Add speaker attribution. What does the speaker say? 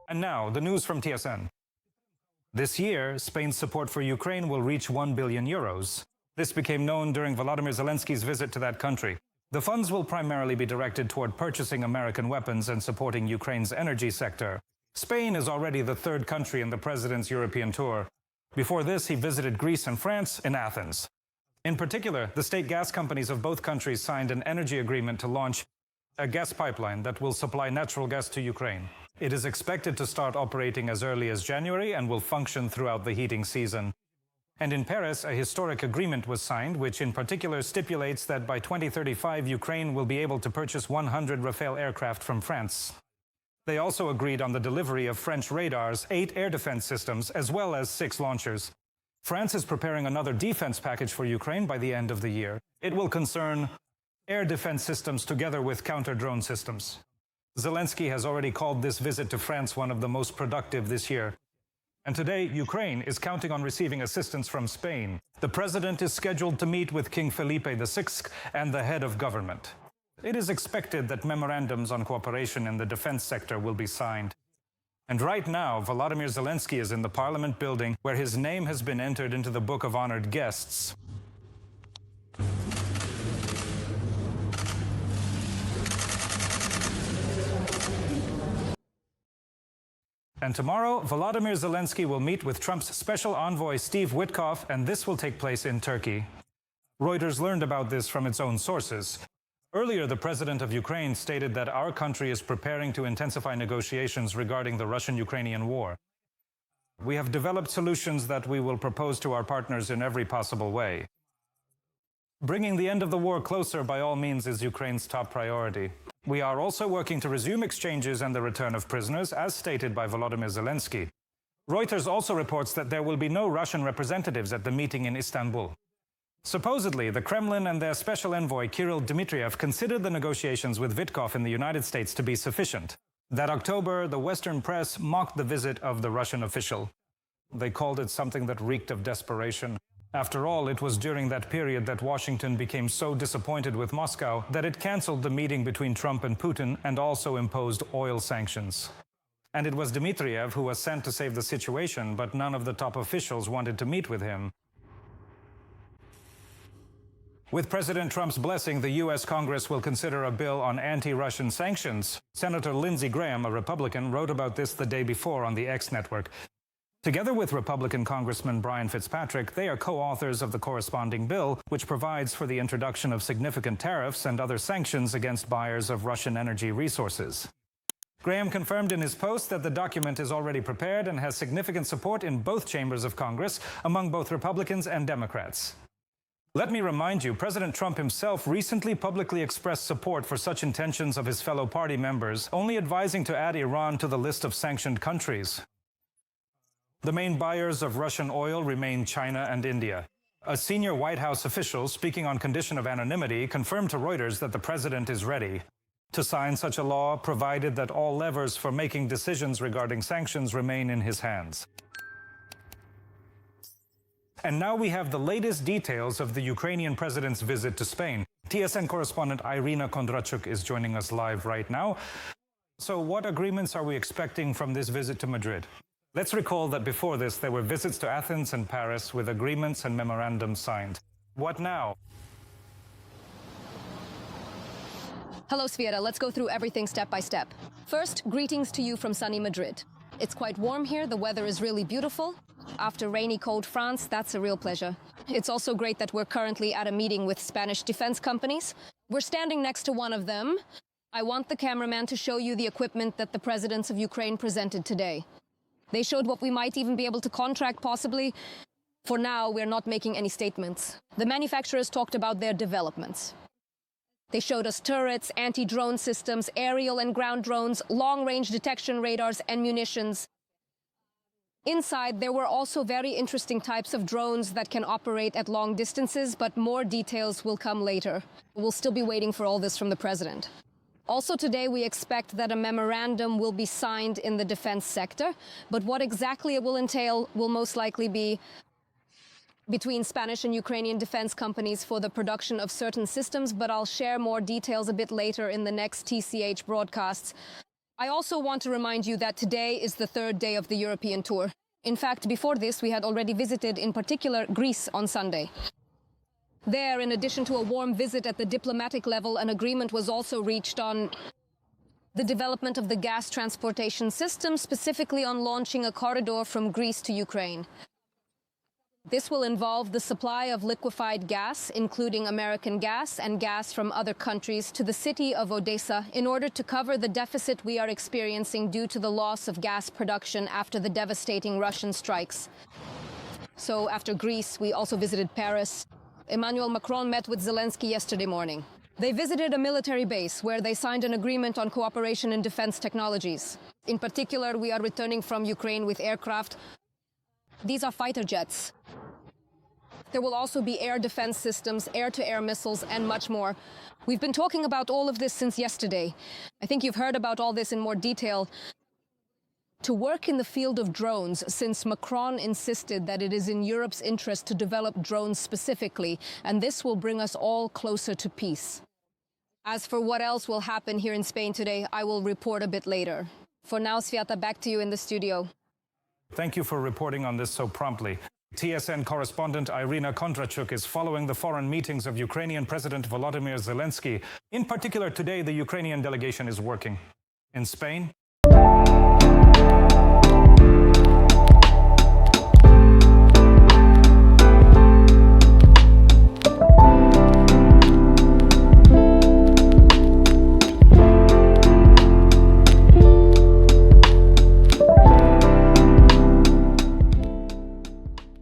Speaker 1: And now, the news from TSN. This year, Spain's support for Ukraine will reach 1 billion euros. This became known during Volodymyr Zelensky's visit to that country. The funds will primarily be directed toward purchasing American weapons and supporting Ukraine's energy sector. Spain is already the third country in the president's European tour. Before this, he visited Greece and France in Athens. In particular, the state gas companies of both countries signed an energy agreement to launch a gas pipeline that will supply natural gas to Ukraine. It is expected to start operating as early as January and will function throughout the heating season. And in Paris, a historic agreement was signed, which in particular stipulates that by 2035, Ukraine will be able to purchase 100 Rafale aircraft from France. They also agreed on the delivery of French radars, 8 air defense systems, as well as 6 launchers. France is preparing another defense package for Ukraine by the end of the year. It will concern air defense systems together with counter-drone systems. Zelensky has already called this visit to France one of the most productive this year. And today, Ukraine is counting on receiving assistance from Spain. The president is scheduled to meet with King Felipe VI and the head of government. It is expected that memorandums on cooperation in the defense sector will be signed. And right now, Volodymyr Zelensky is in the parliament building where his name has been entered into the Book of Honored Guests. And tomorrow, Volodymyr Zelensky will meet with Trump's special envoy Steve Witkoff, and this will take place in Turkey. Reuters learned about this from its own sources. Earlier, the president of Ukraine stated that our country is preparing to intensify negotiations regarding the Russian-Ukrainian war. We have developed solutions that we will propose to our partners in every possible way. Bringing the end of the war closer by all means is Ukraine's top priority. We are also working to resume exchanges and the return of prisoners, as stated by Volodymyr Zelensky. Reuters also reports that there will be no Russian representatives at the meeting in Istanbul. Supposedly, the Kremlin and their special envoy Kirill Dmitriev considered the negotiations with Witkoff in the United States to be sufficient. That October, the Western press mocked the visit of the Russian official. They called it something that reeked of desperation. After all, it was during that period that Washington became so disappointed with Moscow that it canceled the meeting between Trump and Putin and also imposed oil sanctions. And it was Dmitriev who was sent to save the situation, but none of the top officials wanted to meet with him. With President Trump's blessing, the U.S. Congress will consider a bill on anti-Russian sanctions. Senator Lindsey Graham, a Republican, wrote about this the day before on the X network. Together with Republican Congressman Brian Fitzpatrick, they are co-authors of the corresponding bill, which provides for the introduction of significant tariffs and other sanctions against buyers of Russian energy resources. Graham confirmed in his post that the document is already prepared and has significant support in both chambers of Congress, among both Republicans and Democrats. Let me remind you, President Trump himself recently publicly expressed support for such intentions of his fellow party members, only advising to add Iran to the list of sanctioned countries. The main buyers of Russian oil remain China and India. A senior White House official, speaking on condition of anonymity, confirmed to Reuters that the president is ready to sign such a law, provided that all levers for making decisions regarding sanctions remain in his hands. And now we have the latest details of the Ukrainian president's visit to Spain. TSN correspondent Irina Kondrachuk is joining us live right now. So what agreements are we expecting from this visit to Madrid? Let's recall that before this, there were visits to Athens and Paris with agreements and memorandums signed. What now?
Speaker 2: Hello, Svieta. Let's go through everything step by step. First, greetings to you from sunny Madrid. It's quite warm here. The weather is really beautiful. After rainy, cold France, that's a real pleasure. It's also great that we're currently at a meeting with Spanish defense companies. We're standing next to one of them. I want the cameraman to show you the equipment that the presidents of Ukraine presented today. They showed what we might even be able to contract, possibly. For now, we're not making any statements. The manufacturers talked about their developments. They showed us turrets, anti-drone systems, aerial and ground drones, long-range detection radars, and munitions. Inside, there were also very interesting types of drones that can operate at long distances, but more details will come later. We'll still be waiting for all this from the president. Also today, we expect that a memorandum will be signed in the defense sector, but what exactly it will entail will most likely be between Spanish and Ukrainian defense companies for the production of certain systems, but I'll share more details a bit later in the next TCH broadcasts. I also want to remind you that today is the third day of the European tour. In fact, before this, we had already visited, in particular, Greece on Sunday. There, in addition to a warm visit at the diplomatic level, an agreement was also reached on the development of the gas transportation system, specifically on launching a corridor from Greece to Ukraine. This will involve the supply of liquefied gas, including American gas and gas from other countries, to the city of Odessa in order to cover the deficit we are experiencing due to the loss of gas production after the devastating Russian strikes. So after Greece, we also visited Paris. Emmanuel Macron met with Zelensky yesterday morning. They visited a military base where they signed an agreement on cooperation in defense technologies. In particular, we are returning from Ukraine with aircraft. These are fighter jets. There will also be air defense systems, air-to-air missiles, and much more. We've been talking about all of this since yesterday. I think you've heard about all this in more detail. To work in the field of drones, since Macron insisted that it is in Europe's interest to develop drones specifically, and this will bring us all closer to peace. As for what else will happen here in Spain today, I will report a bit later. For now, Sviata, back to you in the studio.
Speaker 1: Thank you for reporting on this so promptly. TSN correspondent Irina Kondrachuk is following the foreign meetings of Ukrainian President Volodymyr Zelensky. In particular, today, the Ukrainian delegation is working in Spain,